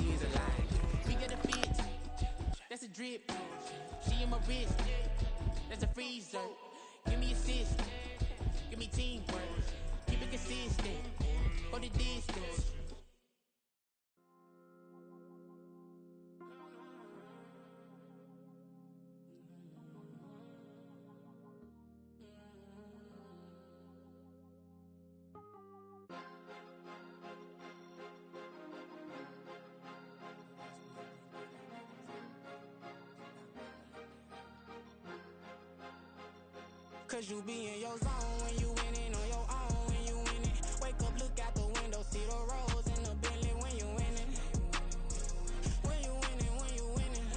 she's alive. We get a fit, that's a drip. She in my wrist, that's a freezer. Give me assist, give me teamwork. Keep it consistent, go the distance. Cause you be in your zone when you winning on your own when you winning. Wake up, look out the window, see the rose in the Bentley when you winning. When you winning, when you winning.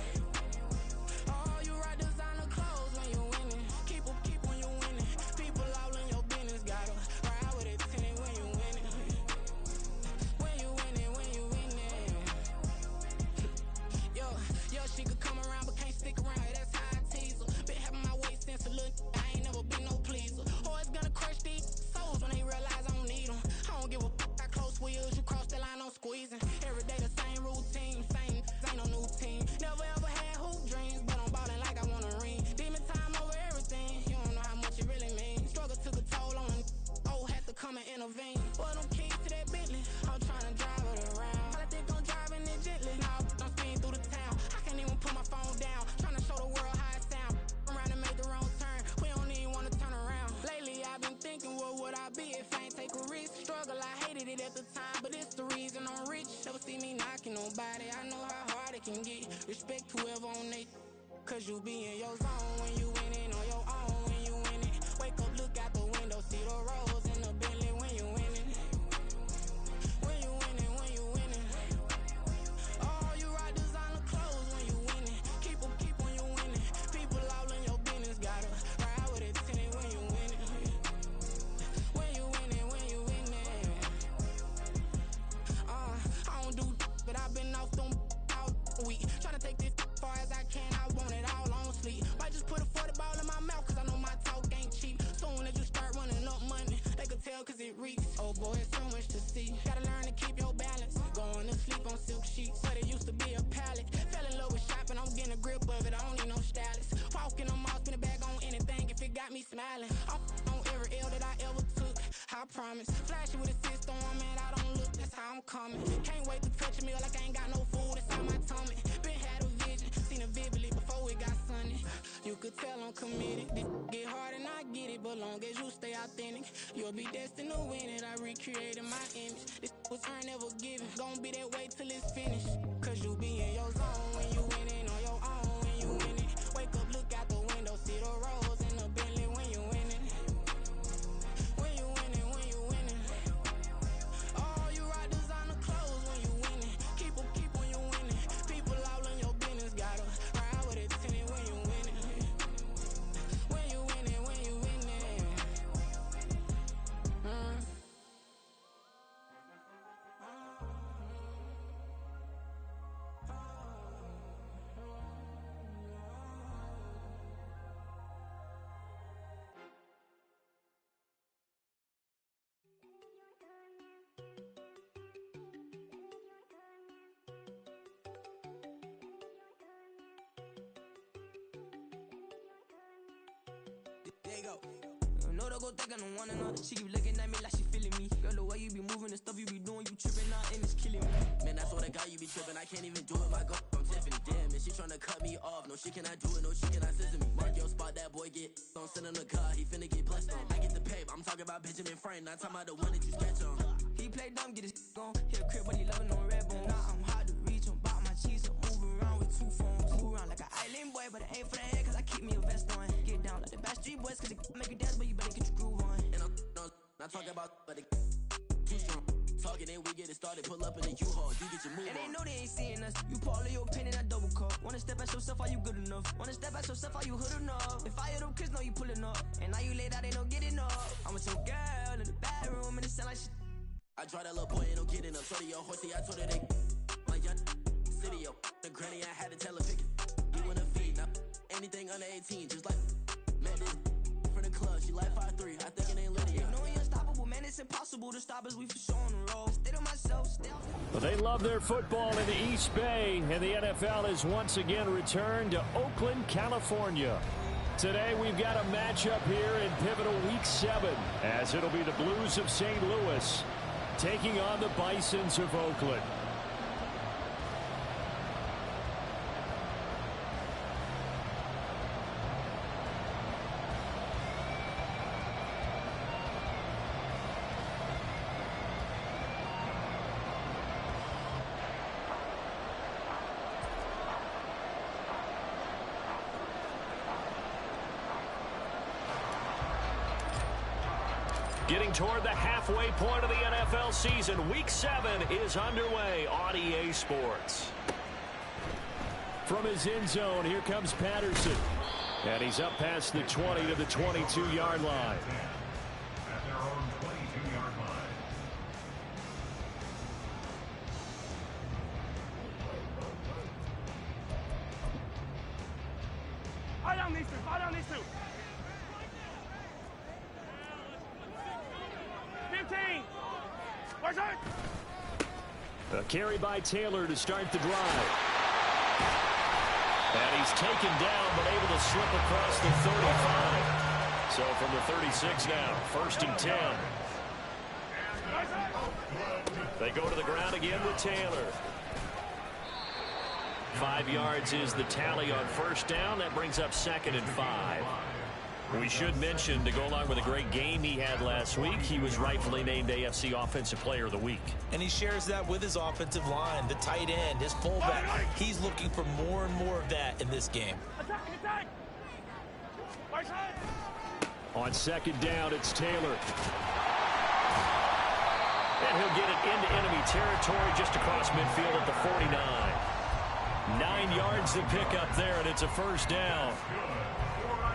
Oh, you rock designer clothes when you winning. Keep when you winning. People all in your business, gotta ride with a tenant when you winning. When you winning, when you winning. Yo, she could come around but can't stick around, that's how I tease her. Been having my waist since a little, I ain't never been no pleaser. Always gonna crush these souls when they realize I don't need them. I don't give a f***, I close wheels, you cross the line, I'm squeezing. Every day the same routine, same, ain't no new team. Never ever had hoop dreams, but I'm ballin' like I want a ring. Demon time over everything, you don't know how much it really means. Struggle took a toll on it, oh, had to come and intervene. Boy, them keys to that Bentley, I'm tryna drive it around. I think I'm driving it gently, now I'm speeding through the town. I can't even put my phone down, tryna show the world how it sound. Around and make the wrong turn, we don't even wanna turn around. Lately I've been thinking, what would I be if I ain't take a risk? Struggle, I hated it at the time, but it's the reason I'm rich. Never see me knocking nobody, I know how hard it can get. Respect whoever on they, cause you be in your zone when you winning on your own when you winning. Wake up, look out the window, see the rose in the Bentley when you winning. When you winning, when you winning. Oh, you rock designer clothes when you winning. Keep when you winning. People all in your business, gotta ride with a tenant when you winning. When you winning, when you winning. I don't do but I've been off them all week. Tryna take this far as I can, I want it all on sleep. Might just put a 40 ball in my mouth, cause I know my talk ain't cheap. Soon as you start running up money, they could tell cause it reeks. Oh boy, it's so much to see. Gotta learn to keep your balance. Going to sleep on silk sheets, but it used to be a pallet. Fell in love with shopping, I'm getting a grip of it, I don't need no stylist. Walking them off, spin a bag on anything if it got me smiling. I'm on every L that I ever took, I promise. Flashy with a system, man, I don't look, that's how I'm coming. Can't wait to touch a meal like I ain't got no food inside my tummy. Been had a vision, seen it vividly before it got sunny. You could tell I'm committed. This get hard and I get it, but long as you stay authentic, you'll be destined to win it. I recreated my image. This was earned, never given. Gonna be that way till it's finished. Cause you be in your zone when you winning on your own when you winning. Wake up, look out the window, see the rose in the Bentley when you winning. When you winning, when you winning. Oh, you rock designer clothes when you winning. Keep when you winning. People all in your business, gotta ride with a tenant when you winning. When you winning, when you winning. There you go. No, don't go thinking on one another. She keep looking at me like she feeling me. Girl, the way you be moving, the stuff you be doing, you tripping out and it's killing me. Man, that's what I got, you be tripping. I can't even do it, my girl, I'm Tiffany. Damn, and she tryna cut me off. No, she cannot do it, no, she cannot scissor me. Mark your spot, that boy get don't send him the car, he finna get blessed on. I get the pay, I'm talking about Benjamin Frank, not talking about the one that you sketch on. He play dumb, get his on. Hit a crib, but he loving on red bone. Now I'm hard to reach, I'm bout my cheese, I'm moving around with two phones. Move around like an island boy, but it ain't for the head, cause I keep me a vest on. Get down like the Backstreet Boys, cause it make you dance, but you better get your groove on. And I'm not talking about, but it too strong. Talking and we get it started, pull up in the U-Haul, you get your move And on. they know they ain't seeing us. You pull all your opinion, I double cup. Wanna step at yourself, are you good enough? Wanna step at yourself, are you hood enough? If I hear them kids, know you pulling up. And now you laid out, they don't get enough. I'm with your girl in the bedroom, and it sound like shit. I draw that little boy, ain't no getting up. Shorty, yo, horsey, I told her they my young city, yo. The granny, I had to tell her pick it. You in a feed, now anything under 18, just like met this from the club. She like 5'3", I think it ain't Lydia. You know he unstoppable, man, it's it's impossible to stop us. We for sure on the road. Stay to myself, stay on. Well, they love their football in the East Bay, and the NFL has once again returned to Oakland, California. Today we've got a matchup here in pivotal Week 7, as it'll be the Blues of St. Louis taking on the Bisons of Oakland. Getting toward the halfway point of the NFL season, Week 7 is underway on EA Sports. From his end zone, here comes Patterson. And he's up past the 20 to the 22-yard line. At their own 22-yard line. Fall down these two, fall down these two. 15. Where's it? A carry by Taylor to start the drive. And he's taken down, but able to slip across the 35. So from the 36 now, 1st and 10. They go to the ground again with Taylor. 5 yards is the tally on 1st down. That brings up 2nd and 5. We should mention, to go along with a great game he had last week, he was rightfully named AFC Offensive Player of the Week. And he shares that with his offensive line, the tight end, his fullback. He's looking for more and more of that in this game. Attack, attack. Right side. On 2nd down, it's Taylor. And he'll get it into enemy territory just across midfield at the 49. 9 yards to pick up there, and it's a 1st down.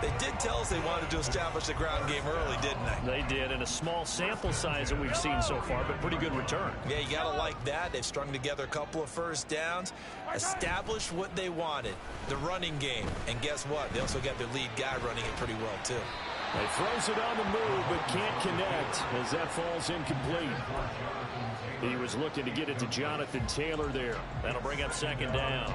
They did tell us they wanted to establish the ground game early, didn't they? They did, in a small sample size that we've seen so far, but pretty good return. Yeah, you got to like that. They've strung together a couple of 1st downs, established what they wanted, the running game. And guess what? They also got their lead guy running it pretty well, too. They throws it on the move, but can't connect as that falls incomplete. He was looking to get it to Jonathan Taylor there. That'll bring up 2nd down.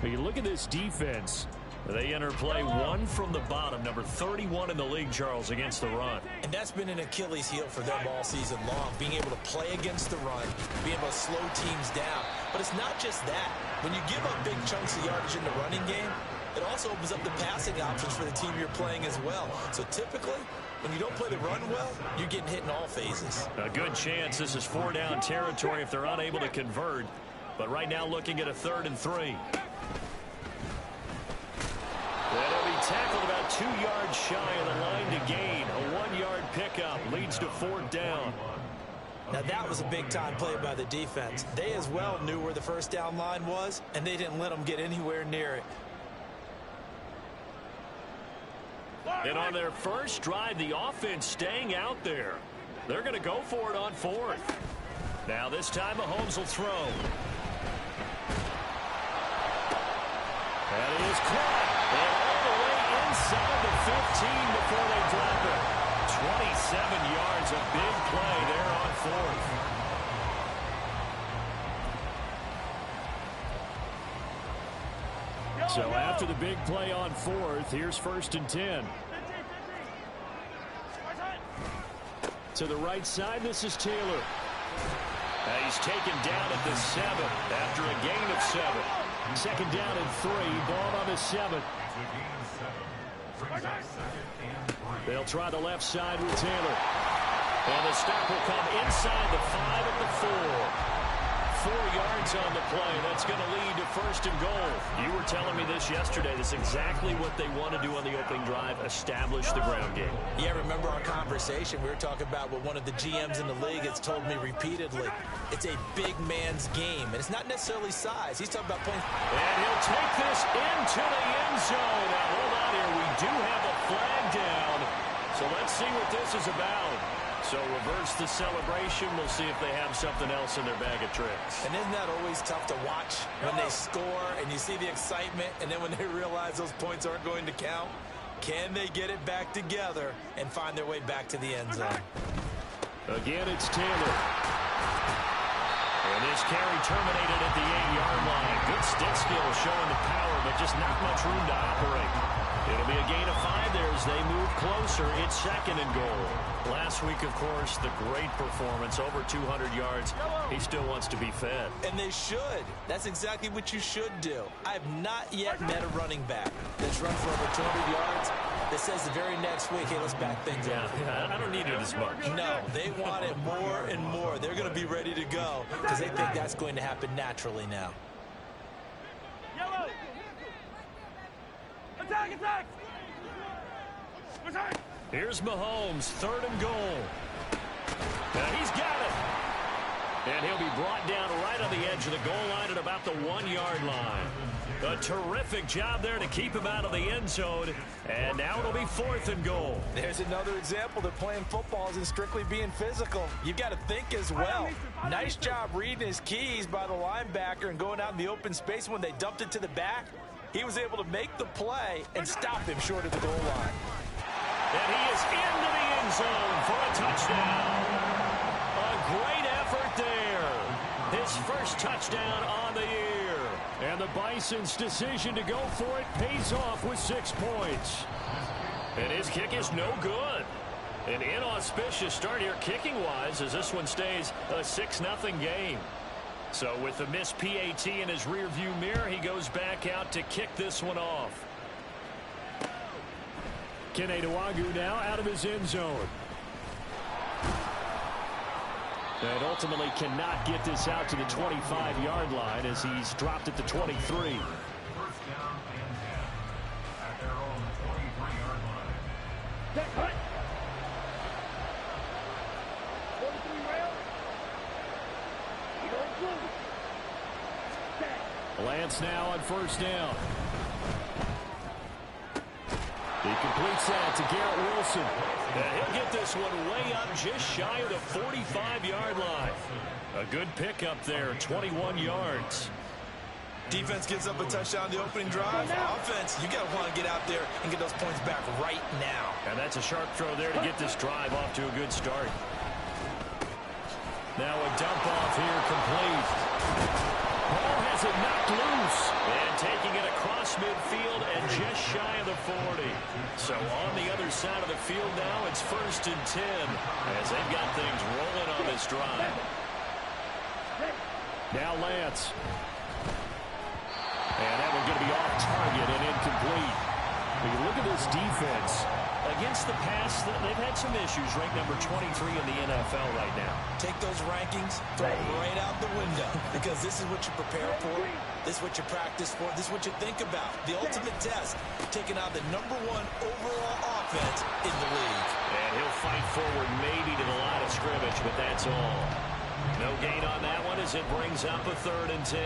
But you look at this defense. They enter play 1 from the bottom, number 31 in the league, Charles, against the run. And that's been an Achilles heel for them all season long, being able to play against the run, being able to slow teams down. But it's not just that. When you give up big chunks of yardage in the running game, it also opens up the passing options for the team you're playing as well. So typically, when you don't play the run well, you're getting hit in all phases. A good chance this is 4-down territory if they're unable to convert. But right now looking at a 3rd and 3. That'll be tackled about 2 yards shy of the line to gain. A 1-yard pickup leads to 4th down. Now that was a big-time play by the defense. They as well knew where the 1st down line was, and they didn't let them get anywhere near it. And on their first drive, the offense staying out there. They're going to go for it on 4th. Now this time Mahomes will throw. That is caught. And all the way inside the 15 before they drop it. 27 yards, a big play there on 4th. So after the big play on 4th, here's 1st and 10. To the right side, this is Taylor. He's taken down at the 7 after a gain of 7. 2nd down and 3, ball on the 7. They'll try the left side with Taylor. And the stop will come inside the 5 at the 4. 4 yards on the play. That's going to lead to 1st and goal. You were telling me this yesterday. That's exactly what they want to do on the opening drive, establish the ground game. Yeah, remember our conversation? We were talking about what one of the GMs in the league has told me repeatedly. It's a big man's game, and it's not necessarily size. He's talking about playing. And he'll take this into the end zone. Now, hold on here. We do have a flag down. So let's see what this is about. So reverse the celebration. We'll see if they have something else in their bag of tricks. And isn't that always tough to watch when they score and you see the excitement, and then when they realize those points aren't going to count? Can they get it back together and find their way back to the end zone? Again, it's Taylor. And this carry terminated at the 8-yard line. Good stick skill showing the power, but just not much room to operate. It'll be a gain of 5 there as they move closer. It's 2nd and goal. Last week, of course, the great performance, over 200 yards. He still wants to be fed. And they should. That's exactly what you should do. I have not yet met a running back that's run for over 200 yards that says the very next week, hey, let's back things up. Yeah, I don't need it as much. No, they want it more and more. They're going to be ready to go because they think that's going to happen naturally now. Yellow! Attack, attack! Return! Here's Mahomes, 3rd and goal. Now he's got it. And he'll be brought down right on the edge of the goal line at about the 1-yard line. A terrific job there to keep him out of the end zone. And now it'll be 4th and goal. There's another example that playing football isn't strictly being physical. You've got to think as well. Nice job reading his keys by the linebacker and going out in the open space. When they dumped it to the back, he was able to make the play and stop him short of the goal line. And he is into the end zone for a touchdown. A great effort there. His first touchdown on the year. And the Bison's decision to go for it pays off with 6 points. And his kick is no good. An inauspicious start here kicking-wise as this one stays a 6-0 game. So with the missed PAT in his rearview mirror, he goes back out to kick this one off. Kene Nwangwu now out of his end zone. And ultimately cannot get this out to the 25-yard line as he's dropped at the 23. First down and 10 at their own 23-yard line. Lance now on 1st down. He completes that to Garrett Wilson. And he'll get this one way up just shy of the 45-yard line. A good pickup there, 21 yards. Defense gives up a touchdown the opening drive. Offense, you got to want to get out there and get those points back right now. And that's a sharp throw there to get this drive off to a good start. Now a dump off here complete. Ball has it knocked loose. And taking it across midfield and just shy of the 40. So on the other side of the field now, it's 1st and 10 as they've got things rolling on this drive. Now Lance. And that one's going to be off target and incomplete. When you look at this defense, against the pass, they've had some issues. Ranked number 23 in the NFL right now. Take those rankings, throw them right out the window because this is what you prepare for. This is what you practice for. This is what you think about. The ultimate test, taking out the #1 overall offense in the league. And he'll fight forward maybe to the line of scrimmage, but that's all. No gain on that one as it brings up a 3rd and 10.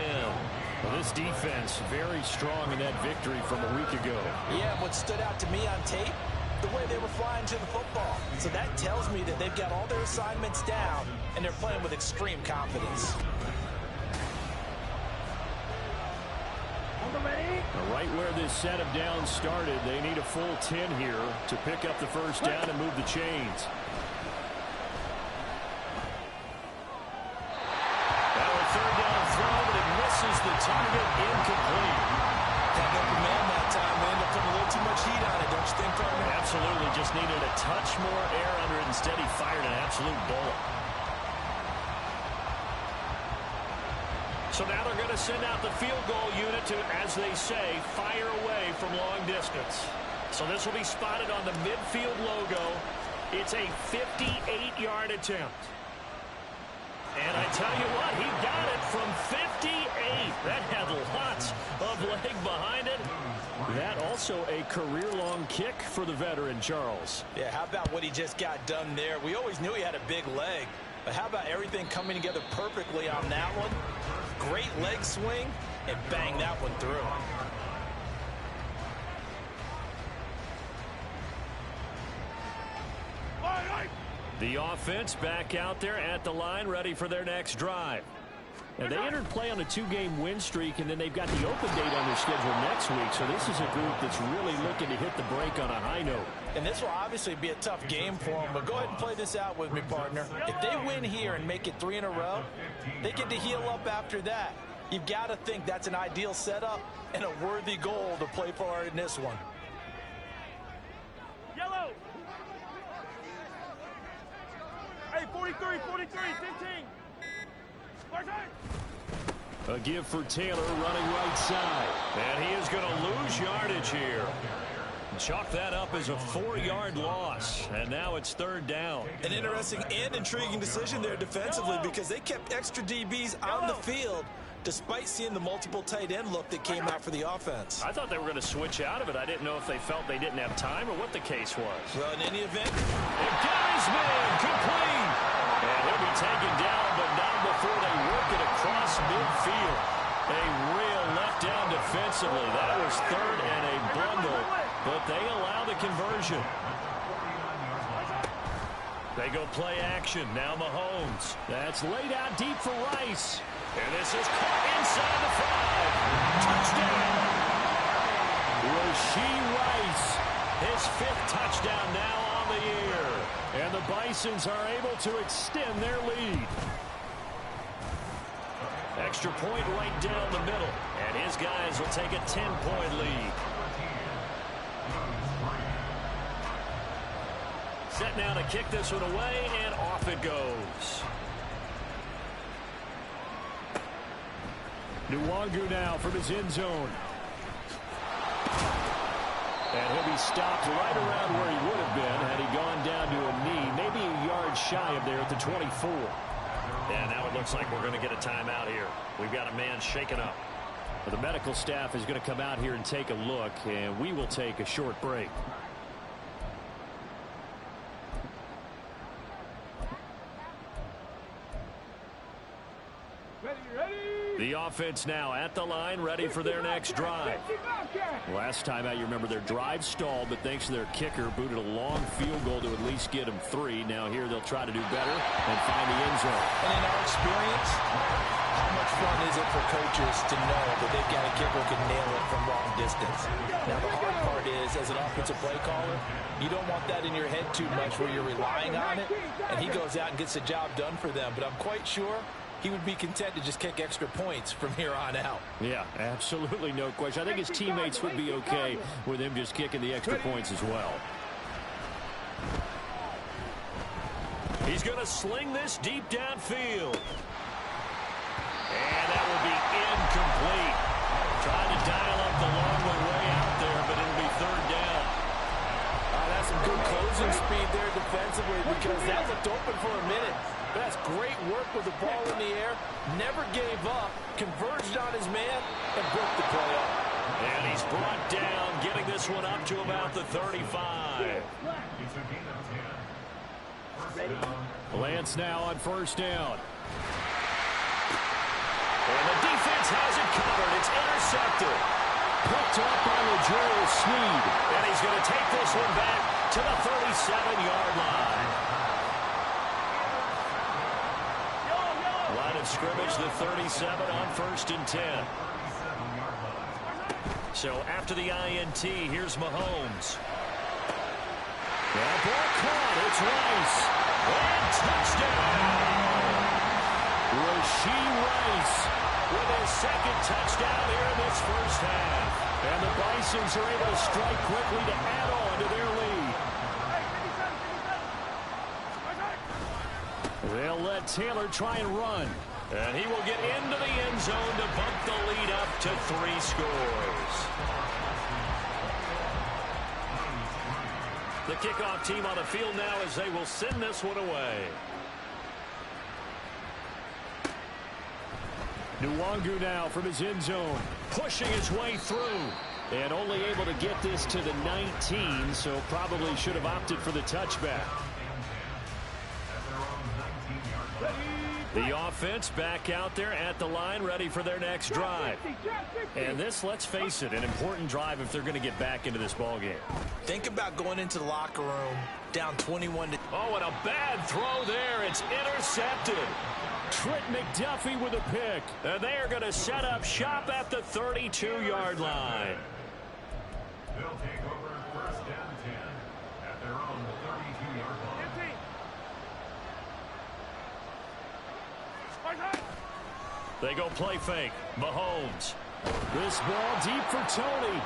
Well, this defense very strong in that victory from a week ago. Yeah, what stood out to me on tape, the way they were flying to the football. So that tells me that they've got all their assignments down and they're playing with extreme confidence. Right where this set of downs started, they need a full 10 here to pick up the 1st down and move the chains. Now a 3rd down throw, but it misses the target, incomplete. Had no command that time, man. They're putting a little too much heat on it, don't you think, partner? Absolutely, just needed a touch more air under it. Instead, he fired an absolute bullet. So now they're going to send out the field goal unit to, as they say, fire away from long distance. So this will be spotted on the midfield logo. It's a 58-yard attempt. And I tell you what, he got it from 58. That had lots of leg behind it. That also a career-long kick for the veteran, Charles. Yeah, how about what he just got done there? We always knew he had a big leg. But how about everything coming together perfectly on that one? Great leg swing, and bang that one through. The offense back out there at the line, ready for their next drive. And they entered play on a 2-game win streak, and then they've got the open date on their schedule next week. So this is a group that's really looking to hit the break on a high note. And this will obviously be a tough game for them, but go ahead and play this out with me, partner. If they win here and make it 3 in a row, they get to heal up after that. You've got to think that's an ideal setup and a worthy goal to play for in this one. Yellow. Hey, 43, 15. A give for Taylor running right side. And he is going to lose yardage here. Chalk that up as a 4-yard loss. And now it's 3rd down. An interesting and intriguing decision there defensively because they kept extra DBs on the field despite seeing the multiple tight end look that came out for the offense. I thought they were going to switch out of it. I didn't know if they felt they didn't have time or what the case was. Well, in any event, and got his man complete. And he'll be taken down, but not before they work it across midfield. A real letdown defensively. That was 3rd and a bundle, but they allow the conversion. They go play action. Now Mahomes. That's laid out deep for Rice. And this is caught inside the 5. Touchdown. Rasheed Rice. His 5th touchdown now on the year. And the Bisons are able to extend their lead. Extra point right down the middle. And his guys will take a 10-point lead. Set now to kick this one away, and off it goes. Nwangu now from his end zone. And he'll be stopped right around where he would have been had he gone down to a knee, maybe a yard shy of there at the 24. And now it looks like we're going to get a timeout here. We've got a man shaken up. Well, the medical staff is going to come out here and take a look, and we will take a short break. The offense now at the line, ready for their next drive. Last time out, you remember their drive stalled, but thanks to their kicker, booted a long field goal to at least get them 3. Now here they'll try to do better and find the end zone. And in our experience, how much fun is it for coaches to know that they've got a kicker who can nail it from long distance? Now the hard part is, as an offensive play caller, you don't want that in your head too much where you're relying on it, and he goes out and gets the job done for them. But I'm quite sure he would be content to just kick extra points from here on out. Yeah, absolutely no question. I think his teammates would be okay with him just kicking the extra points as well. He's going to sling this deep downfield. And that will be incomplete. Trying to dial up the long way out there, but it'll be 3rd down. That's some good closing speed there defensively because that looked open for a minute. But that's great work with the ball in the air. Never gave up. Converged on his man and broke the play up. And he's brought down, getting this one up to about the 35. Lance now on 1st down. And the defense has it covered. It's intercepted. Picked up by LeGerald Sneed. And he's going to take this one back to the 37-yard line. Line of scrimmage, the 37 on 1st and 10. So after the INT, here's Mahomes. That ball caught. It's Rice. And touchdown! Rasheed Rice with his 2nd touchdown here in this first half. And the Bisons are able to strike quickly to add on to their lead. They'll let Taylor try and run. And he will get into the end zone to bump the lead up to 3 scores. The kickoff team on the field now as they will send this one away. Nwangu now from his end zone, pushing his way through. And only able to get this to the 19, so probably should have opted for the touchback. The offense back out there at the line, ready for their next drive. And this, let's face it, an important drive if they're going to get back into this ballgame. Think about going into the locker room down 21 to... Oh, and a bad throw there. It's intercepted. Trent McDuffie with a pick. And they are going to set up shop at the 32-yard line. They'll take over first down 10 at their own 32-yard line. 15. They go play fake. Mahomes. This ball deep for Tony.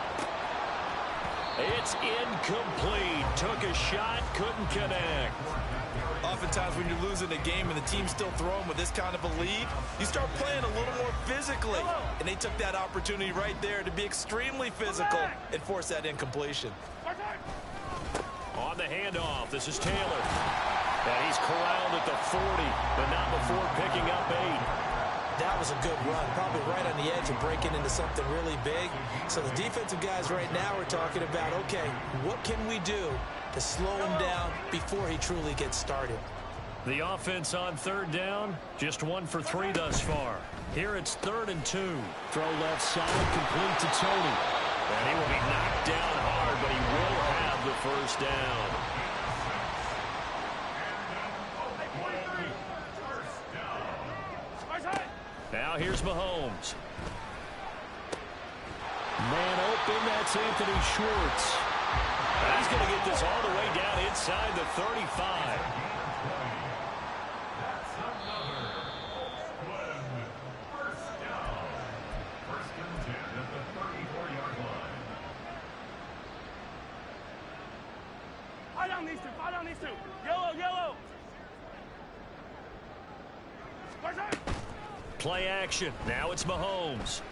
It's incomplete. Took a shot, couldn't connect. Oftentimes when you're losing a game and the team's still throwing with this kind of a lead, you start playing a little more physically. And they took that opportunity right there to be extremely physical and force that incompletion. On the handoff, this is Taylor. And he's corralled at the 40, but not before picking up 8. That was a good run, probably right on the edge of breaking into something really big. So the defensive guys right now are talking about, okay, what can we do to slow him down before he truly gets started? The offense on third down, just 1 for 3 thus far. Here it's 3rd and 2. Throw left side, complete to Tony. And he will be knocked down hard, but he will have the first down. Now here's Mahomes. Man open, that's Anthony Schwartz. And he's going to get this all the way down inside the 35. That's another first down. First and 10 at the 34-yard line. Fire down these two. Fire down these two. Yellow, yellow. Play action. Now it's Mahomes.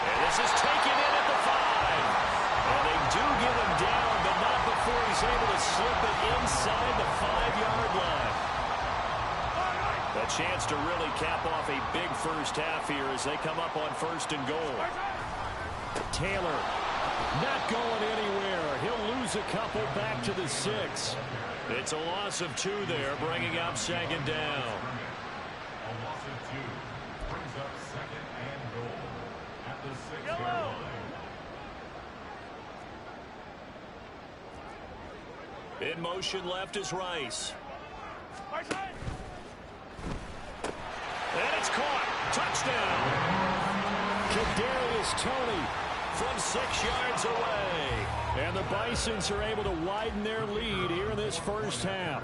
And this is taken in at the 5. And they do get him down, but not before he's able to slip it inside the 5-yard line. A chance to really cap off a big first half here as they come up on 1st and goal. Taylor not going anywhere. He'll lose a couple back to the 6. It's a loss of 2 there, bringing up 2nd down. A loss of 2 brings up 2nd and goal at the 6-yard line. In motion left is Rice. And it's caught. Touchdown. Kadarius Toney from 6 yards away. And the Bisons are able to widen their lead here in this first half.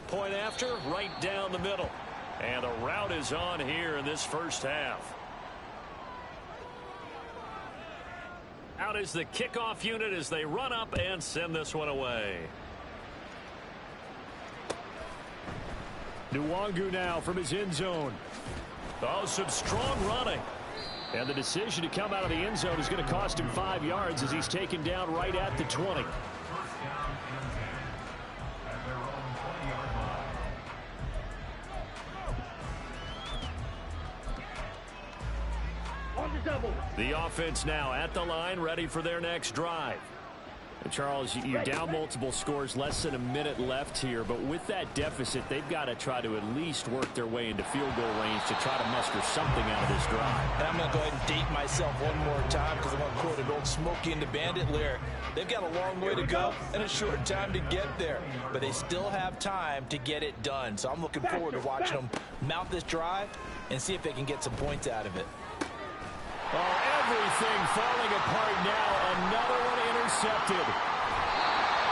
Point after, right down the middle. And the route is on here in this first half. Out is the kickoff unit as they run up and send this one away. Nwangu now from his end zone. Oh, some strong running. And the decision to come out of the end zone is going to cost him 5 yards as he's taken down right at the 20. First down and 10 at their own 20-yard line. On the double. The offense now at the line, ready for their next drive. And Charles, you're down multiple scores, less than a minute left here, but with that deficit, they've got to try to at least work their way into field goal range to try to muster something out of this drive. And I'm going to go ahead and date myself one more time because I want to quote an old Smokey and the Bandit lyric. They've got a long way to go and a short time to get there, but they still have time to get it done. So I'm looking forward to watching them mount this drive and see if they can get some points out of it. Oh, everything falling apart now. Another one intercepted.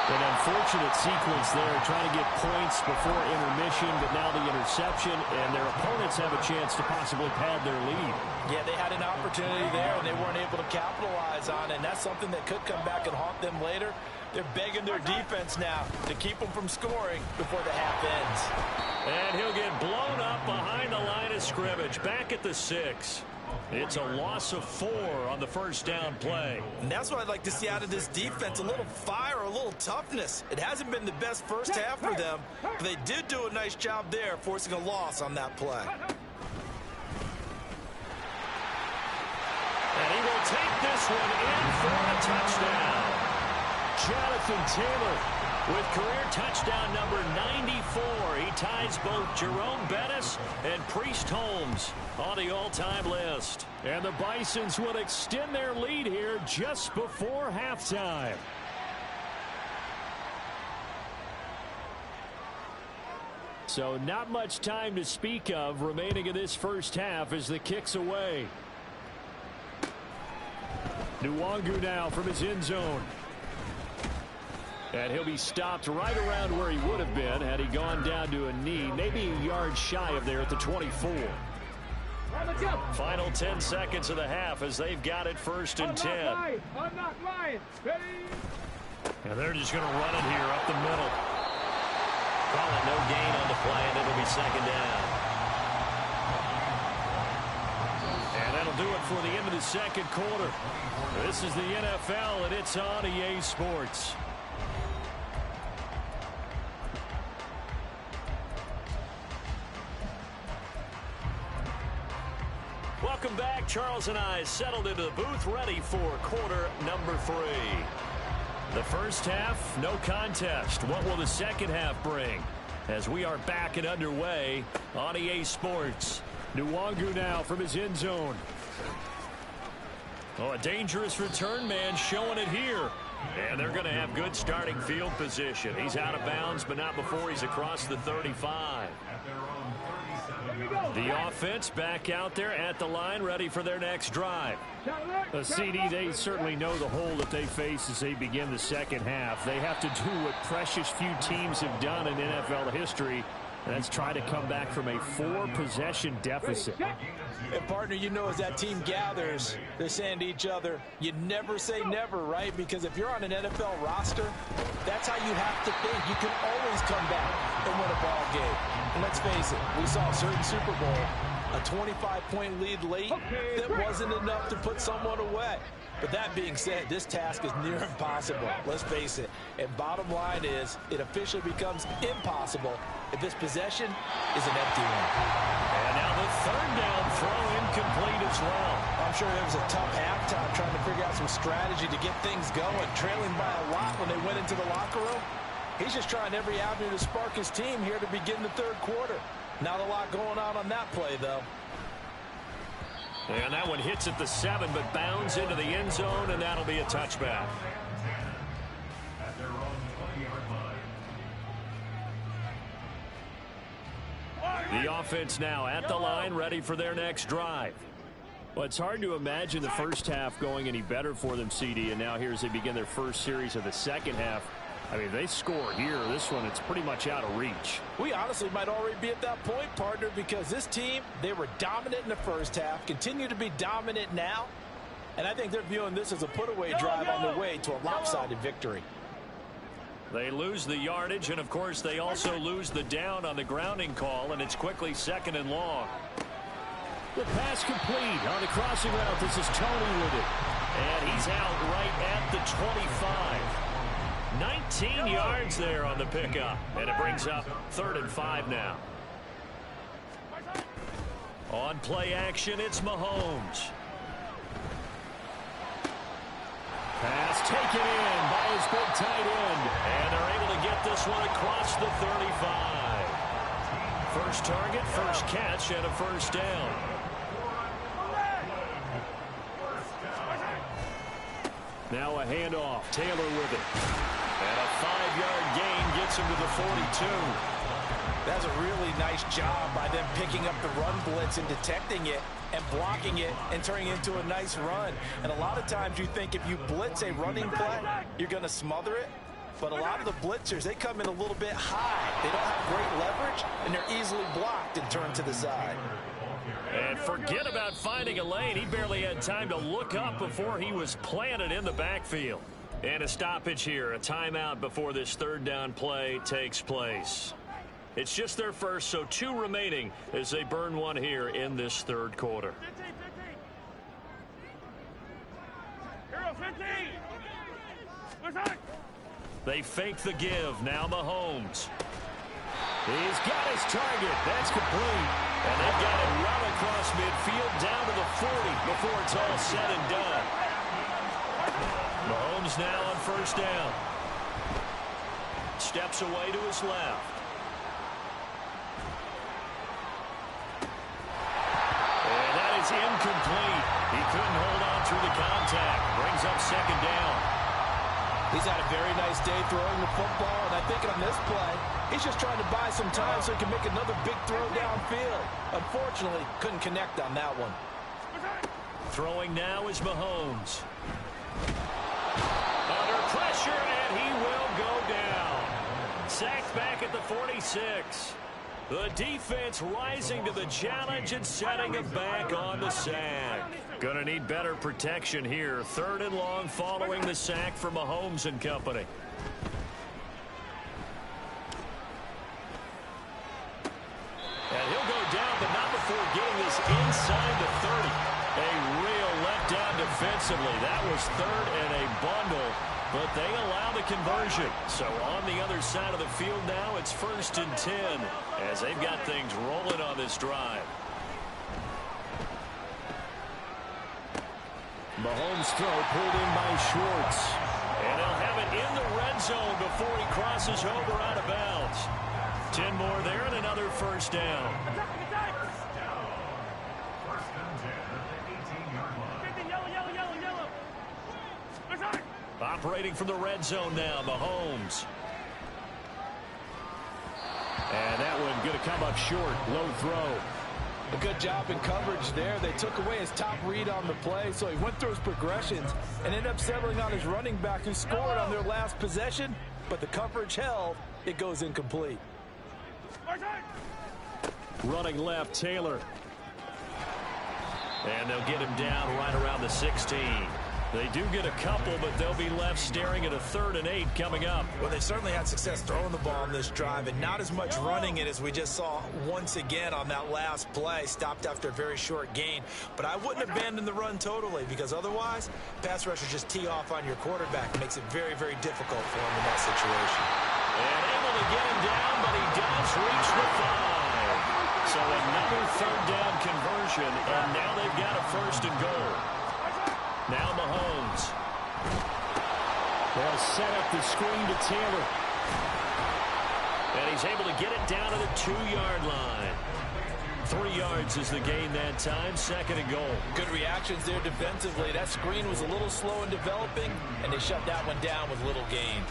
An unfortunate sequence there, trying to get points before intermission, but now the interception, and their opponents have a chance to possibly pad their lead. Yeah, they had an opportunity there, and they weren't able to capitalize on it, and that's something that could come back and haunt them later. They're begging their defense now to keep them from scoring before the half ends. And he'll get blown up behind the line of scrimmage, back at the 6. It's a loss of 4 on the first down play. And that's what I'd like to see out of this defense, a little fire, a little toughness. It hasn't been the best first half for them, but they did do a nice job there, forcing a loss on that play. And he will take this one in for a touchdown. Jonathan Taylor with career touchdown number 94. He ties both Jerome Bettis and Priest Holmes on the all-time list. And the Bisons will extend their lead here just before halftime. So not much time to speak of remaining in this first half as the kick's away. Nwangu now from his end zone. And he'll be stopped right around where he would have been had he gone down to a knee, maybe a yard shy of there at the 24. Final 10 seconds of the half as they've got it 1st and 10. And they're just going to run it here up the middle. Call it no gain on the play, and it'll be 2nd down. And that'll do it for the end of the 2nd quarter. This is the NFL, and it's on EA Sports. Welcome back. Charles and I settled into the booth, ready for quarter number 3. The first half, no contest. What will the second half bring? As we are back and underway on EA Sports. Nwangu now from his end zone. Oh, a dangerous return man showing it here. And they're going to have good starting field position. He's out of bounds, but not before he's across the 35. The offense back out there at the line, ready for their next drive. CD, they certainly know the hole that they face as they begin the second half. They have to do what precious few teams have done in NFL history. That's try to come back from a 4-possession deficit. And, partner, you know, as that team gathers, they're saying to each other, you never say never, right? Because if you're on an NFL roster, that's how you have to think. You can always come back and win a ball game. And let's face it, we saw a certain Super Bowl, a 25-point lead late that wasn't enough to put someone away. But that being said, this task is near impossible. Let's face it. And bottom line is, it officially becomes impossible if this possession is an empty one. And now the 3rd down throw incomplete as well. I'm sure it was a tough halftime trying to figure out some strategy to get things going, trailing by a lot when they went into the locker room. He's just trying every avenue to spark his team here to begin the 3rd quarter. Not a lot going on that play, though. And that one hits at the 7, but bounds into the end zone, and that'll be a touchback. The offense now at the line, ready for their next drive. Well, it's hard to imagine the first half going any better for them, CD, and now here as they begin their first series of the second half. I mean, they score here. This one, it's pretty much out of reach. We honestly might already be at that point, partner, because this team, they were dominant in the first half, continue to be dominant now, and I think they're viewing this as a put-away drive on their way to a lopsided victory. They lose the yardage, and, of course, they also lose the down on the grounding call, and it's quickly 2nd and long. The pass complete on the crossing route. This is Tony with it, and he's out right at the 25. 19 yards there on the pickup, and it brings up 3rd and 5 now. On play action, it's Mahomes. Pass taken in by his big tight end, and they're able to get this one across the 35. First target, first catch, and a 1st down. Now a handoff, Taylor with it. And a 5-yard gain gets him to the 42. That's a really nice job by them picking up the run blitz and detecting it and blocking it and turning it into a nice run. And a lot of times you think if you blitz a running play, you're going to smother it. But a lot of the blitzers, they come in a little bit high. They don't have great leverage, and they're easily blocked and turned to the side. And forget about finding a lane. He barely had time to look up before he was planted in the backfield. And a stoppage here, a timeout before this 3rd down play takes place. It's just their first, so 2 remaining as they burn one here in this 3rd quarter. 15. They fake the give. Now Mahomes. He's got his target. That's complete. And they've got it run across midfield down to the 40 before it's all said and done. Mahomes now on 1st down. Steps away to his left. And that is incomplete. He couldn't hold on through the contact. Brings up 2nd down. He's had a very nice day throwing the football, and I think on this play, he's just trying to buy some time so he can make another big throw downfield. Unfortunately, couldn't connect on that one. Throwing now is Mahomes. Under pressure, and he will go down. Sacked back at the 46. The defense rising to the challenge and setting him back on the sack. Going to need better protection here. 3rd and long following the sack for Mahomes and company. And he'll go down, but not before getting this inside the 30. A real letdown defensively. That was 3rd and a bundle, but they allow the conversion. So on the other side of the field now, it's 1st and 10 as they've got things rolling on this drive. Mahomes' throw pulled in by Schwartz. And they'll have it in the red zone before he crosses over out of bounds. 10 more there and another 1st down. Operating from the red zone now, Mahomes. And that one going to come up short. Low throw. A good job in coverage there. They took away his top read on the play, so he went through his progressions and ended up settling on his running back who scored on their last possession, but the coverage held. It goes incomplete. Running left, Taylor. And they'll get him down right around the 16. They do get a couple, but they'll be left staring at a 3rd and 8 coming up. Well, they certainly had success throwing the ball on this drive, and not as much running it as we just saw once again on that last play. Stopped after a very short gain. But I wouldn't abandon the run totally, because otherwise, pass rushers just tee off on your quarterback. It makes it very, very difficult for him in that situation. And able to get him down, but he does reach the 5. So another 3rd down conversion, and now they've got a 1st and goal. Now Mahomes. They'll set up the screen to Taylor. And he's able to get it down to the 2-yard line. 3 yards is the gain that time. 2nd and goal. Good reactions there defensively. That screen was a little slow in developing, and they shut that one down with little gain.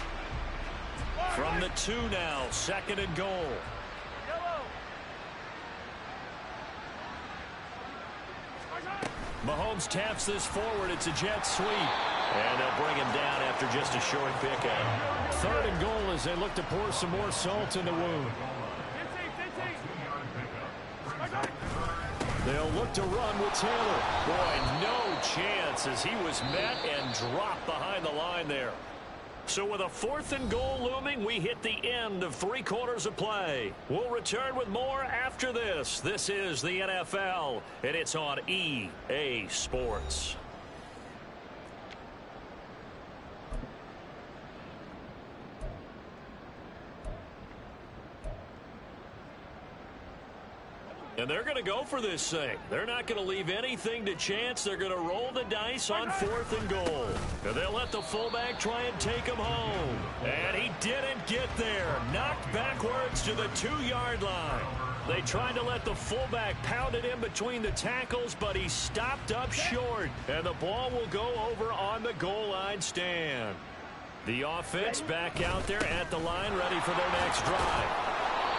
From the 2 now. 2nd and goal. Mahomes taps this forward. It's a jet sweep. And they'll bring him down after just a short pickup. 3rd and goal as they look to pour some more salt in the wound. They'll look to run with Taylor. Boy, no chance as he was met and dropped behind the line there. So with a 4th and goal looming, we hit the end of 3 quarters of play. We'll return with more after this. This is the NFL, and it's on EA Sports. And they're going to go for this thing. They're not going to leave anything to chance. They're going to roll the dice on 4th and goal. And they'll let the fullback try and take him home. And he didn't get there. Knocked backwards to the 2-yard line. They tried to let the fullback pound it in between the tackles, but he stopped up short. And the ball will go over on the goal line stand. The offense back out there at the line, ready for their next drive.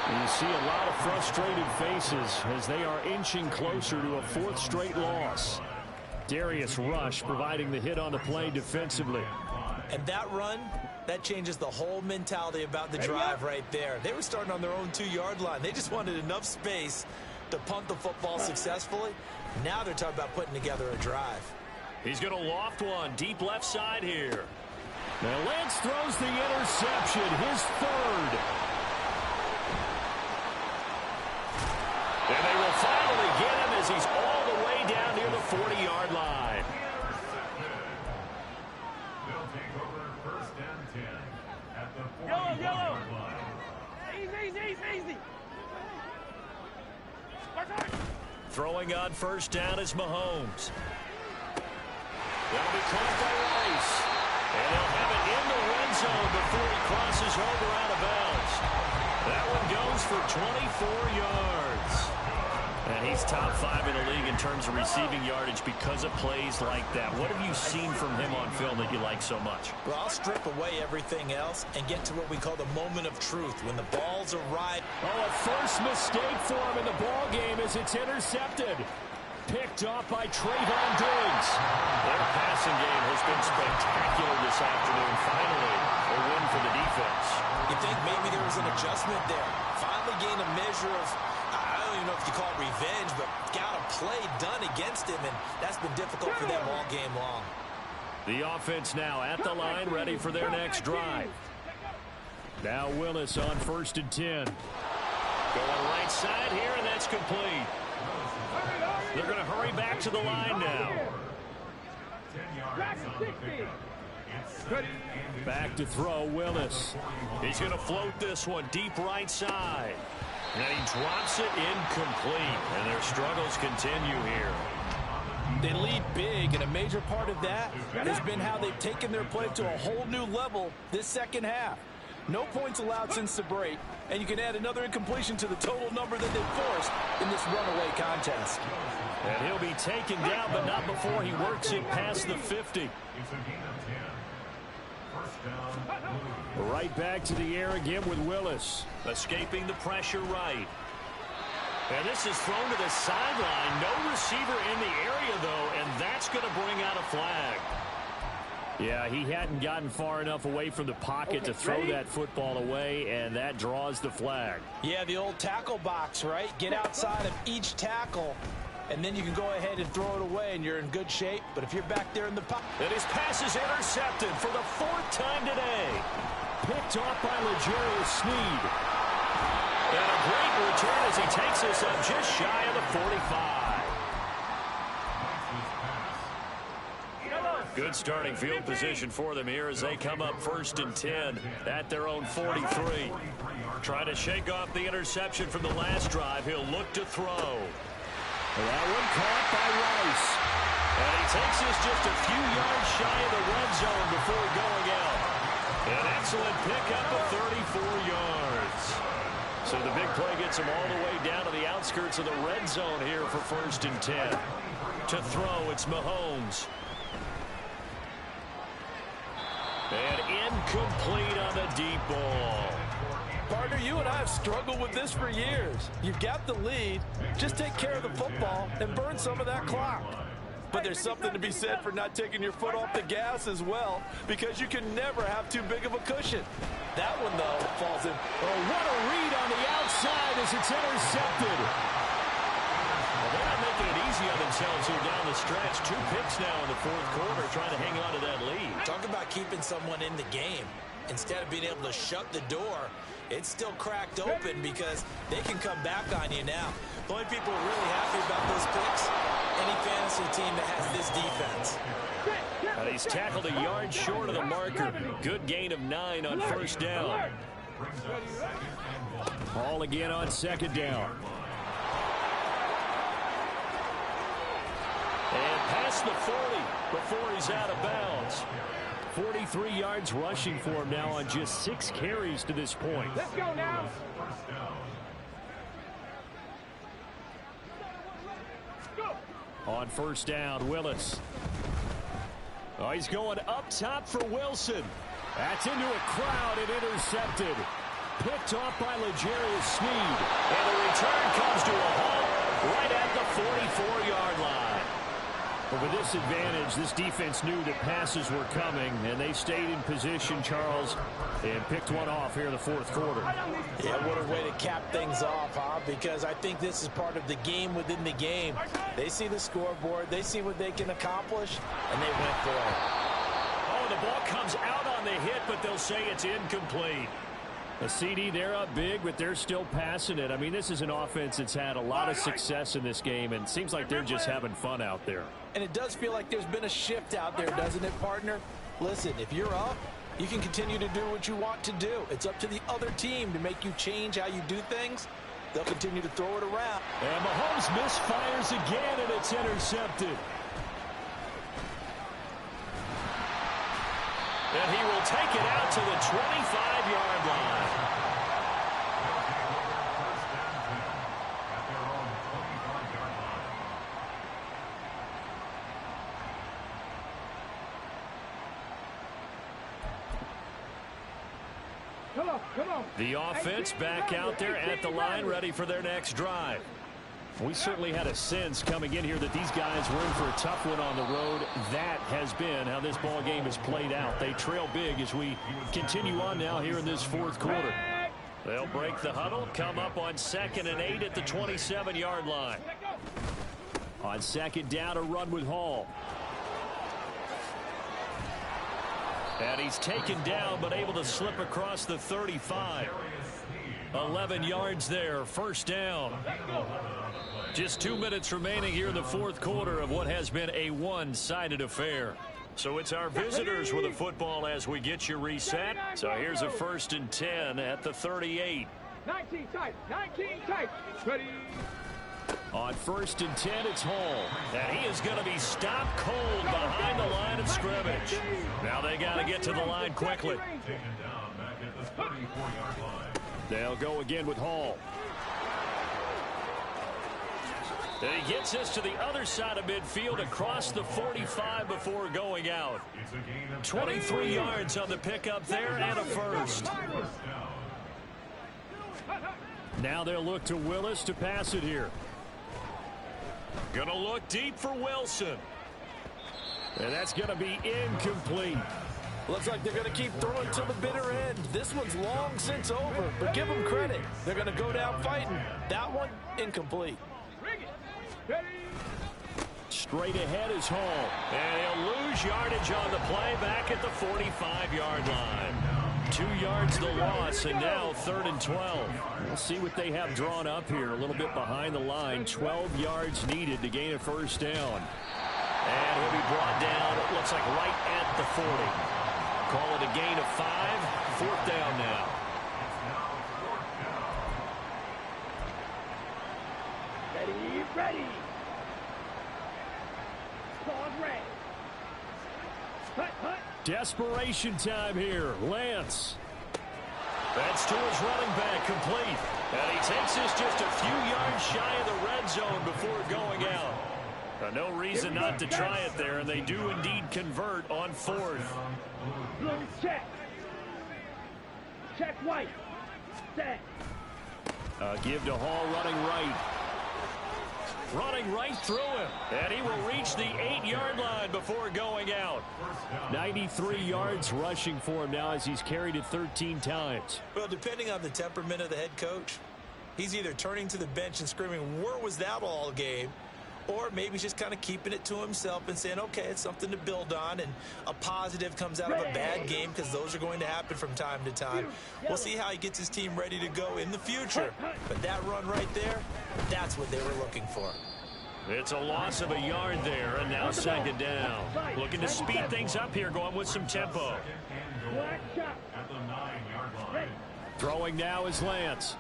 You see a lot of frustrated faces as they are inching closer to a 4th straight loss. Darius Rush providing the hit on the play defensively. And that run, that changes the whole mentality about the drive right there. They were starting on their own 2-yard line. They just wanted enough space to punt the football successfully. Now they're talking about putting together a drive. He's going to loft one deep left side here. Now Lance throws the interception, his 3rd. And they will finally get him as he's all the way down near the 40-yard line. They'll take over 1st and 10 at the 40-yard line. Easy. Throwing on 1st down is Mahomes. That'll be caught by Rice. And they'll have it in the red zone before he crosses over out of bounds. That one goes for 24 yards. And he's top 5 in the league in terms of receiving yardage because of plays like that. What have you seen from him on film that you like so much? Well, I'll strip away everything else and get to what we call the moment of truth. When the balls arrive. Oh, a first mistake for him in the ball game as it's intercepted. Picked off by Trayvon Diggs. Their passing game has been spectacular this afternoon. Finally, a win for the defense. You think maybe there was an adjustment there. Finally gained a measure of, I don't even know if you call it revenge, but got a play done against him, and that's been difficult for them all game long. The offense now at the line, ready for their next drive. Now Willis on 1st and 10. Going right side here, and that's complete. They're going to hurry back to the line now. Back to throw, Willis. He's going to float this one deep right side. And he drops it incomplete. And their struggles continue here. They lead big, and a major part of that has been how they've taken their play to a whole new level this second half. No points allowed since the break, and you can add another incompletion to the total number that they forced in this runaway contest. And he'll be taken down, but not before he works it past the 50. Right back to the air again with Willis. Escaping the pressure right. And this is thrown to the sideline. No receiver in the area, though, and that's going to bring out a flag. Yeah, he hadn't gotten far enough away from the pocket to throw that football away, and that draws the flag. Yeah, the old tackle box, right? Get outside of each tackle, and then you can go ahead and throw it away, and you're in good shape. But if you're back there in the pocket... And his pass is intercepted for the 4th time today. Picked off by L'Jarius Sneed. And a great return as he takes us up just shy of the 45. Good starting field position for them here as they come up 1st and 10 at their own 43. Trying to shake off the interception from the last drive. He'll look to throw. That one caught by Rice. And he takes us just a few yards shy of the red zone before going out. An excellent pickup of 34 yards. So the big play gets him all the way down to the outskirts of the red zone here for 1st and 10. To throw, it's Mahomes. And incomplete on the deep ball. Partner, you and I have struggled with this for years. You've got the lead. Just take care of the football and burn some of that clock. But there's something to be said for not taking your foot off the gas as well, because you can never have too big of a cushion. That one, though, falls in. Oh, what a read on the outside as it's intercepted. Well, they're not making it easy on themselves here down the stretch. 2 picks now in the 4th quarter, trying to hang on to that lead. Talk about keeping someone in the game. Instead of being able to shut the door, it's still cracked open because they can come back on you now. The only people really happy about those picks, any fantasy team that has this defense. And he's tackled a yard short of the marker. Good gain of 9 on 1st down. Ball again on 2nd down. And past the 40 before he's out of bounds. 43 yards rushing for him now on just 6 carries to this point. Let's go now. On 1st down, Willis. Oh, he's going up top for Wilson. That's into a crowd and intercepted. Picked off by L'Jarius Sneed. And the return comes to a halt right at the 44-yard line. But with this advantage, this defense knew that passes were coming, and they stayed in position, Charles, and picked one off here in the 4th quarter. Yeah, what a way to cap things off, huh? Because I think this is part of the game within the game. They see the scoreboard, they see what they can accomplish, and they went for it. Oh, the ball comes out on the hit, but they'll say it's incomplete. A CD, they're up big, but they're still passing it. I mean, this is an offense that's had a lot of success in this game, and it seems like they're just having fun out there. And it does feel like there's been a shift out there, doesn't it, partner? Listen, if you're up, you can continue to do what you want to do. It's up to the other team to make you change how you do things. They'll continue to throw it around. And Mahomes misfires again, and it's intercepted. And he will take it out to the 25-yard line. The offense back out there at the line, ready for their next drive. We certainly had a sense coming in here that these guys were in for a tough one on the road. That has been how this ball game has played out. They trail big as we continue on now here in this fourth quarter. They'll break the huddle, come up on 2nd and 8 at the 27-yard line. On 2nd down, a run with Hall. And he's taken down, but able to slip across the 35. 11 yards there, first down. Just 2 minutes remaining here in the fourth quarter of what has been a one-sided affair. So it's our visitors with the football as we get you reset. So here's a 1st and 10 at the 38. 19 tight, 19 tight. Ready. On 1st and 10, it's Hall. And he is going to be stopped cold behind the line of scrimmage. Now they got to get to the line quickly. Taken down back at the 34-yard line. They'll go again with Hall. And he gets us to the other side of midfield across the 45 before going out. 23 yards on the pickup there and a first. Now they'll look to Willis to pass it here. Gonna look deep for Wilson. And that's gonna be incomplete. Looks like they're going to keep throwing to the bitter end. This one's long since over, but give them credit. They're going to go down fighting. That one, incomplete. Straight ahead is Hall. And he'll lose yardage on the play back at the 45-yard line. 2 yards the loss, and now 3rd and 12. We'll see what they have drawn up here. A little bit behind the line. 12 yards needed to gain a first down. And he'll be brought down, it looks like right at the 40. Call it a gain of 5. 4th down now. Ready. Pause, red. Hut. Desperation time here. Lance. That's to his running back, complete. And he takes us just a few yards shy of the red zone before going out. No reason not to try it there, and they do indeed convert on 4th. Blue check. Check white. Set. Give to Hall running right. Running right through him. And he will reach the 8-yard line before going out. 93 yards rushing for him now as he's carried it 13 times. Well, depending on the temperament of the head coach, he's either turning to the bench and screaming, "Where was that all game?" Or maybe he's just kind of keeping it to himself and saying, okay, it's something to build on, and a positive comes out of a bad game because those are going to happen from time to time. We'll see how he gets his team ready to go in the future. But that run right there, that's what they were looking for. It's a loss of a yard there, and now 2nd down. Looking to speed things up here, going with some tempo. At the 9-yard line. Throwing now is Lance.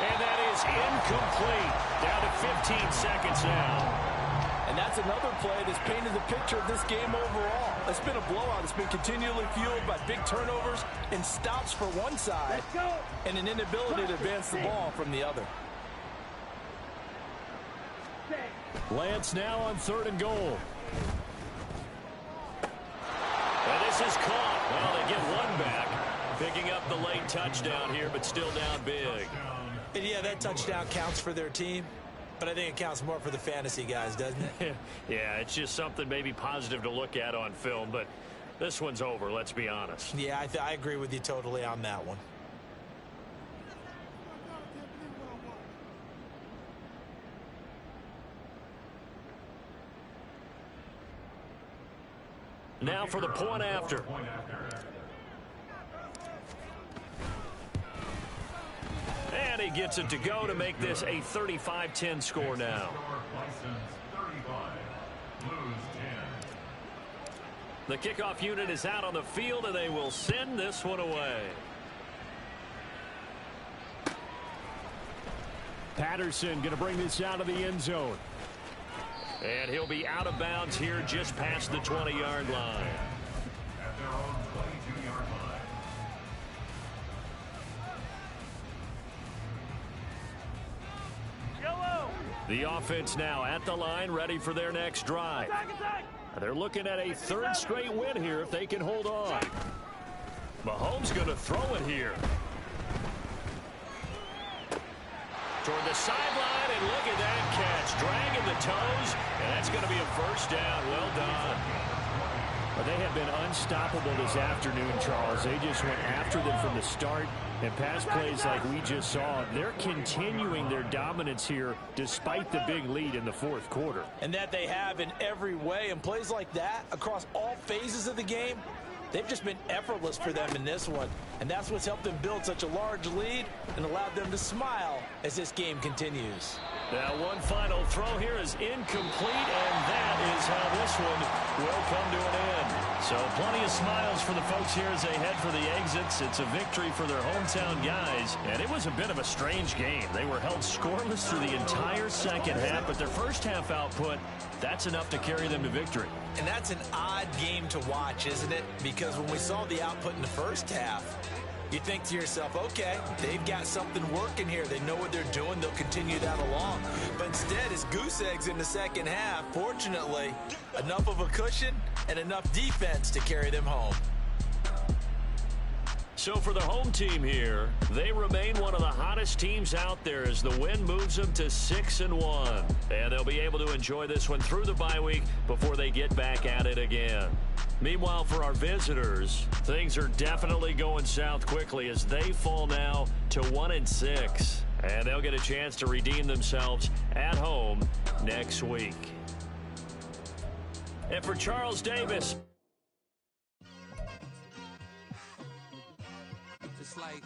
And that is incomplete. Down to 15 seconds now. And that's another play that's painted the picture of this game overall. It's been a blowout. It's been continually fueled by big turnovers and stops for one side and an inability to advance the ball from the other. Lance now on 3rd and goal. And this is caught. Well, they get one back. Picking up the late touchdown here, but still down big. And yeah, that touchdown counts for their team, but I think it counts more for the fantasy guys, doesn't it? Yeah, it's just something maybe positive to look at on film, but this one's over, let's be honest. Yeah, I agree with you totally on that one. Now for the point after. And he gets it to go to make this a 35-10 score now. The kickoff unit is out on the field, and they will send this one away. Patterson going to bring this out of the end zone. And he'll be out of bounds here just past the 20-yard line. At their own 22-yard line. Yellow. The offense now at the line, ready for their next drive. Attack. They're looking at a 3rd straight win here if they can hold on. Mahomes going to throw it here. Toward the sideline, and look at that catch. Dragging the toes, and that's going to be a first down. Well done. But they have been unstoppable this afternoon, Charles. They just went after them from the start. And pass plays like we just saw, they're continuing their dominance here despite the big lead in the fourth quarter. And that they have in every way. And plays like that across all phases of the game, they've just been effortless for them in this one. And that's what's helped them build such a large lead and allowed them to smile as this game continues. Now one final throw here is incomplete, and that is how this one will come to an end. So plenty of smiles for the folks here as they head for the exits. It's a victory for their hometown guys, and it was a bit of a strange game. They were held scoreless through the entire second half, but their first half output, that's enough to carry them to victory. And that's an odd game to watch, isn't it? Because when we saw the output in the first half, you think to yourself, okay, they've got something working here. They know what they're doing. They'll continue that along. But instead, it's goose eggs in the second half. Fortunately, enough of a cushion and enough defense to carry them home. So for the home team here, they remain one of the hottest teams out there as the win moves them to 6-1. And they'll be able to enjoy this one through the bye week before they get back at it again. Meanwhile, for our visitors, things are definitely going south quickly as they fall now to 1-6. And they'll get a chance to redeem themselves at home next week. And for Charles Davis, It's like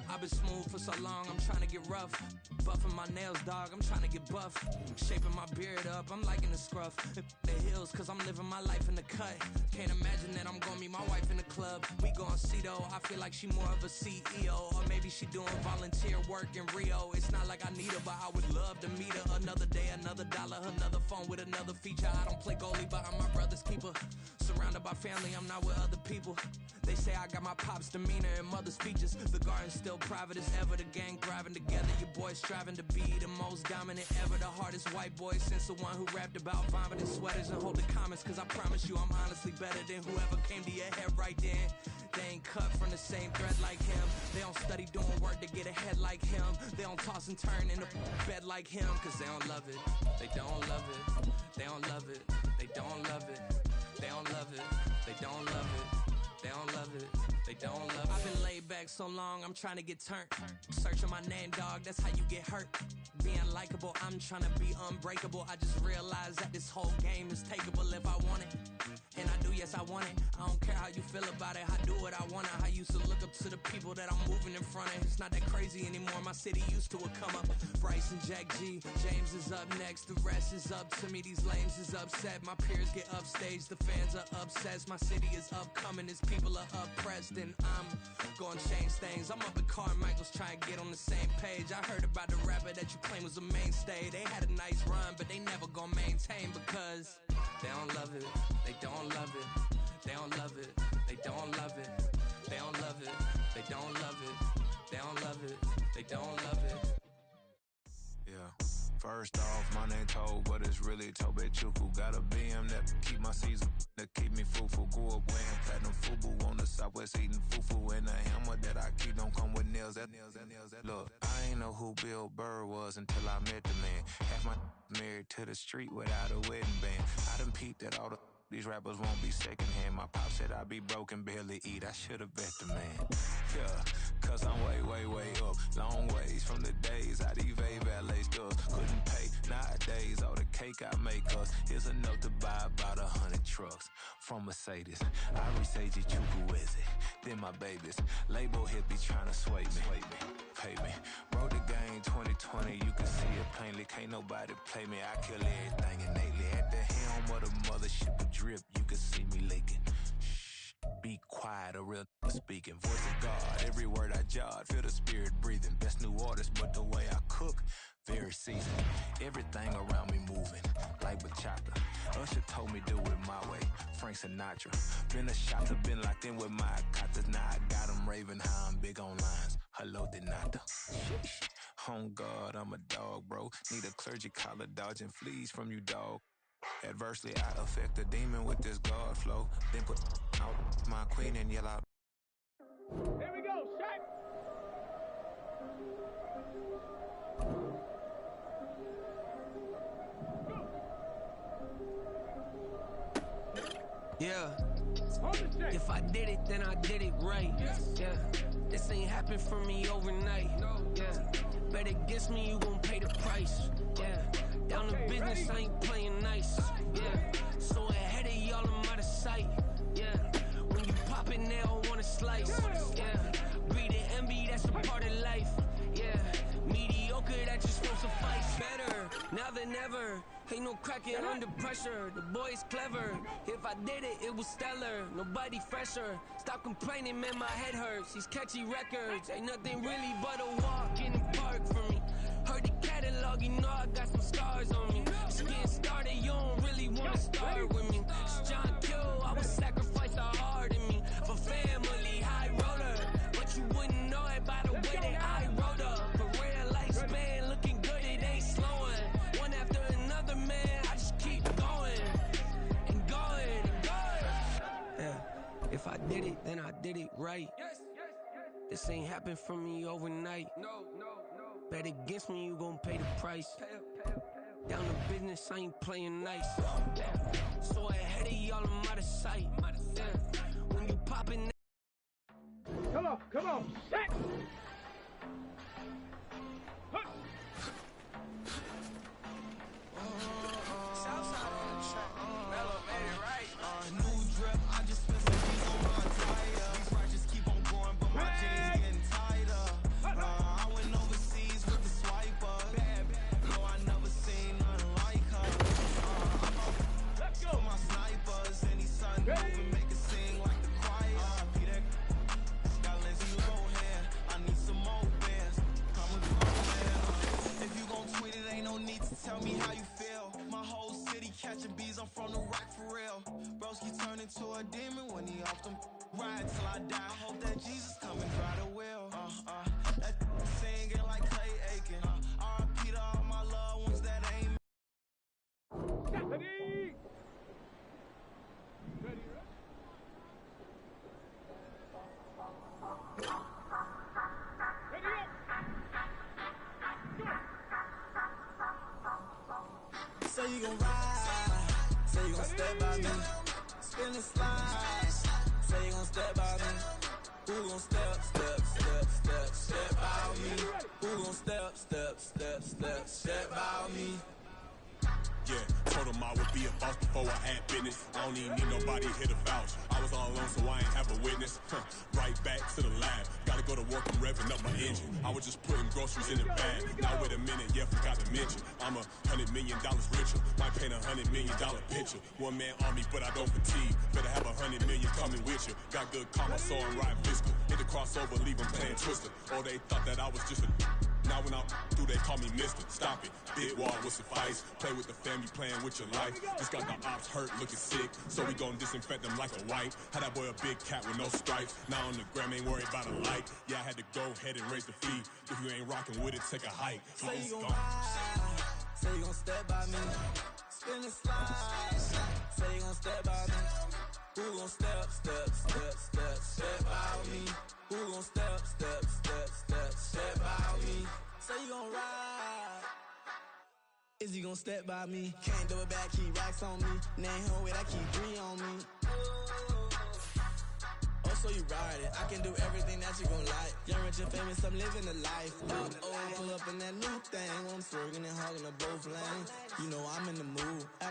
I've been smooth for so long, I'm trying to get rough. Buffing my nails, dog, I'm trying to get buff. Shaping my beard up, I'm liking the scruff. The hills, cause I'm living my life in the cut. Can't imagine that I'm gonna meet my wife in the club. We gon' see though, I feel like she more of a CEO. Or maybe she doing volunteer work in Rio. It's not like I need her, but I would love to meet her. Another day, another dollar, another phone with another feature. I don't play goalie, but I'm my brother's keeper. Surrounded by family, I'm not with other people. They say I got my pop's demeanor and mother's features. The garden's still private as ever, the gang thriving together. Your boys striving to be the most dominant ever. The hardest white boy since the one who rapped about vomiting sweaters and holding comments. Cause I promise you I'm honestly better than whoever came to your head right then. They ain't cut from the same thread like him. They don't study doing work to get ahead like him. They don't toss and turn in the bed like him. Cause they don't love it, they don't love it. They don't love it, they don't love it. They don't love it, they don't love it. They don't love it, they don't love it. I've been laid back so long, I'm trying to get turned. Searching my name, dog, that's how you get hurt. Being likable, I'm trying to be unbreakable. I just realized that this whole game is takeable if I want it. And I do, yes, I want it. I don't care how you feel about it, I do what I want. I used to look up to the people that I'm moving in front of. It's not that crazy anymore, my city used to a come up. Bryce and Jack G, James is up next. The rest is up to me, these lames is upset. My peers get upstaged, the fans are obsessed. My city is upcoming, its people are oppressed. And I'm gonna change things. I'm up at Carmichael's trying to get on the same page. I heard about the rapper that you claim was a mainstay. They had a nice run, but they never gonna maintain because they don't love it, they don't love it, they don't love it, they don't love it, they don't love it, they don't love it, they don't love it, they don't love it. Yeah. First off, my name Toad, but it's really Tobe Chuku. Got a BM that keep my season, that keep me fruitful. Grew up wearing platinum FUBU on the southwest eating fufu. And a hammer that I keep don't come with nails. Look, I ain't know who Bill Burr was until I met the man. Half my married to the street without a wedding band. I done peeped at all these rappers won't be secondhand. My pop said I'd be broke and barely eat. I should've bet the man. Yeah, cause I'm way up. Long ways from the days I evade valet stores. Couldn't pay. Nowadays, all the cake I make us is enough to buy about 100 trucks. From Mercedes, I resage Chukwueze. Then my babies, label hit be trying to sway me. Pay me. Wrote the game 2020, you can see it plainly. Can't nobody play me. I kill everything innately. At the helm of the mothership of drip, you can see me leaking. Shh, be quiet, a real speaking. Voice of God, every word I jot, feel the spirit breathing. Best new artist, but the way I cook, very seasoned. Everything around me moving, like bachata. Usher told me do it my way, Frank Sinatra. Been a shot to been locked in with my katas. Now I got them raving how I'm big on lines. Hello, Denata. Sheesh. On God, I'm a dog, bro. Need a clergy collar, dodging fleas from you, dog. Adversely, I affect the demon with this God flow. Then put out my queen and yell out. Here we go, Shaq. Yeah. If I did it, then I did it right. Yeah. This ain't happened for me overnight. Yeah. Bet against me, you gon' pay the price. Yeah. Down to business, I ain't playing nice. Yeah. So ahead of y'all, I'm out of sight. Yeah. When you pop it, they all wanna slice. Yeah. Greed and envy, that's a part of life. Yeah. Mediocre, that just won't suffice. Better now than ever. Ain't no cracking under pressure. The boy's clever. If I did it, it was stellar. Nobody fresher. Stop complaining, man, my head hurts. These catchy records ain't nothing really but a walk in the park for me. Heard the catalog, you know I got some scars on me. Just getting started, you don't really wanna start with me. It's John Q, I would sacrifice a heart in me for family, high roller. But you wouldn't know it by the way that I wrote up. Career lifespan looking good, it ain't slowing. One after another, man, I just keep going and going and going. Yeah, if I did it, then I did it right. This ain't happened for me overnight. Bet against me, you gon' pay the price. Down to business, I ain't playing nice. So ahead of y'all, I'm out of sight. When you poppin'. Come on, Shaq. New drip, I just spent some keys on my tire. These prices keep on going, but my jeans getting tighter. I went overseas with the swiper. No, I never seen nothing like her. Let's go. For my snipers, any sun moving, make it sing like the choir. Peter got Lindsay Lohan. I need some more bands. I'm a grown man. If you gon' tweet it, ain't no need to tell me how you feel. My whole city catching bees, I'm from the rock for real. Broski turned into a demon when he off them ride till I die. Hope that Jesus come and dry the wheel. That singing like Clay Aiken. R.I.P. to all my loved ones that ain't. Ready? Ready, ready up. Say you gon' ride, say you gon' step by me, spin and slide, say you gon' step by me, who gon' step by me, who gon' step by me. Yeah, told him I would be a boss before I had business. I don't even need nobody here to vouch. I was all alone, so I ain't have a witness. Right back to the lab. Gotta go to work, I'm revving up my engine. I was just putting groceries in the bag. Now wait a minute, yeah, forgot to mention. I'm $100 million richer. Might paint $100 million picture. One man army, but I don't fatigue. Better have 100 million coming with you. Got good karma, so I'm riding fiscal. Hit the crossover, leave them playing Twister. Oh, they thought that I was just a. Now when I'm through, they call me Mister. Stop it. Big wall will suffice. Play with the family, playing with your life. Just got the ops hurt, looking sick. So we gon' disinfect them like a wipe. Had that boy a big cat with no stripes. Now on the gram, ain't worried about a light. Yeah, I had to go ahead and raise the fee. If you ain't rocking with it, take a hike. Say you gon' ride, say you gon' step by me, spin and slide. Say you gon' step by me, who gon' step by me, who gon' step by me. Say you gon' ride, is he gon' step by me? Can't do it back, keep racks on me. Name home with I keep 3 on me. Oh, so you ride it. I can do everything that you gon' like. Young, rich, and famous, I'm living the life. Pull up in that new thing. I'm swerving and hogging up both lanes. You know I'm in the mood. After